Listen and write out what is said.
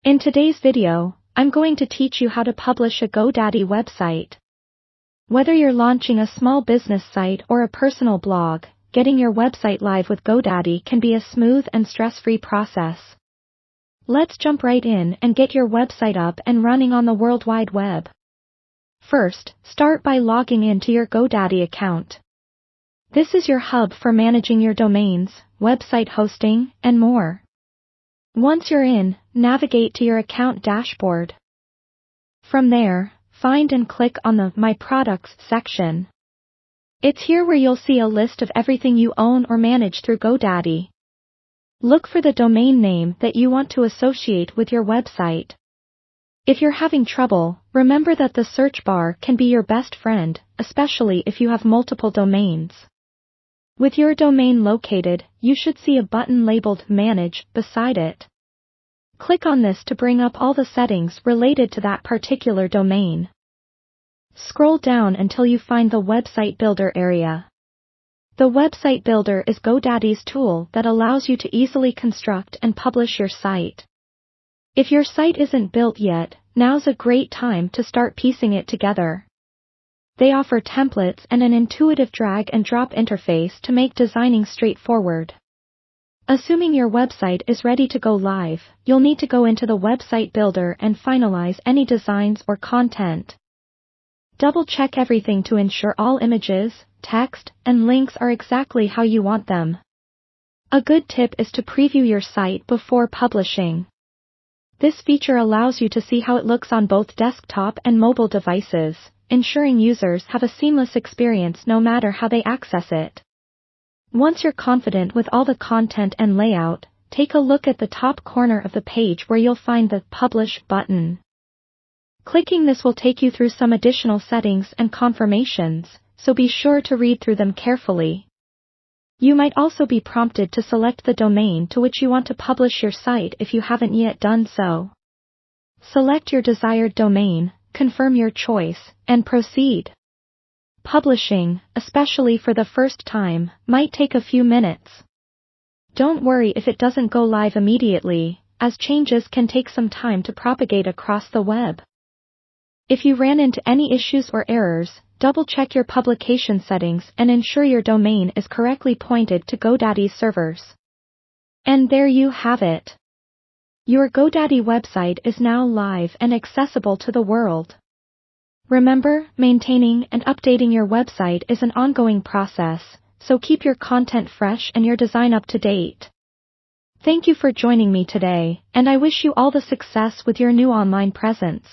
In today's video, I'm going to teach you how to publish a GoDaddy website. Whether you're launching a small business site or a personal blog, getting your website live with GoDaddy can be a smooth and stress-free process. Let's jump right in and get your website up and running on the World Wide Web. First, start by logging into your GoDaddy account. This is your hub for managing your domains, website hosting, and more. Once you're in, navigate to your account dashboard. From there, find and click on the My Products section. It's here where you'll see a list of everything you own or manage through GoDaddy. Look for the domain name that you want to associate with your website. If you're having trouble, remember that the search bar can be your best friend, especially if you have multiple domains. With your domain located, you should see a button labeled Manage beside it. Click on this to bring up all the settings related to that particular domain. Scroll down until you find the Website Builder area. The Website Builder is GoDaddy's tool that allows you to easily construct and publish your site. If your site isn't built yet, now's a great time to start piecing it together. They offer templates and an intuitive drag-and-drop interface to make designing straightforward. Assuming your website is ready to go live, you'll need to go into the Website Builder and finalize any designs or content. Double-check everything to ensure all images, text, and links are exactly how you want them. A good tip is to preview your site before publishing. This feature allows you to see how it looks on both desktop and mobile devices, ensuring users have a seamless experience no matter how they access it. Once you're confident with all the content and layout, take a look at the top corner of the page where you'll find the Publish button. Clicking this will take you through some additional settings and confirmations, so be sure to read through them carefully. You might also be prompted to select the domain to which you want to publish your site if you haven't yet done so. Select your desired domain, confirm your choice, and proceed. Publishing, especially for the first time, might take a few minutes. Don't worry if it doesn't go live immediately, as changes can take some time to propagate across the web. If you ran into any issues or errors, double-check your publication settings and ensure your domain is correctly pointed to GoDaddy's servers. And there you have it. Your GoDaddy website is now live and accessible to the world. Remember, maintaining and updating your website is an ongoing process, so keep your content fresh and your design up to date. Thank you for joining me today, and I wish you all the success with your new online presence.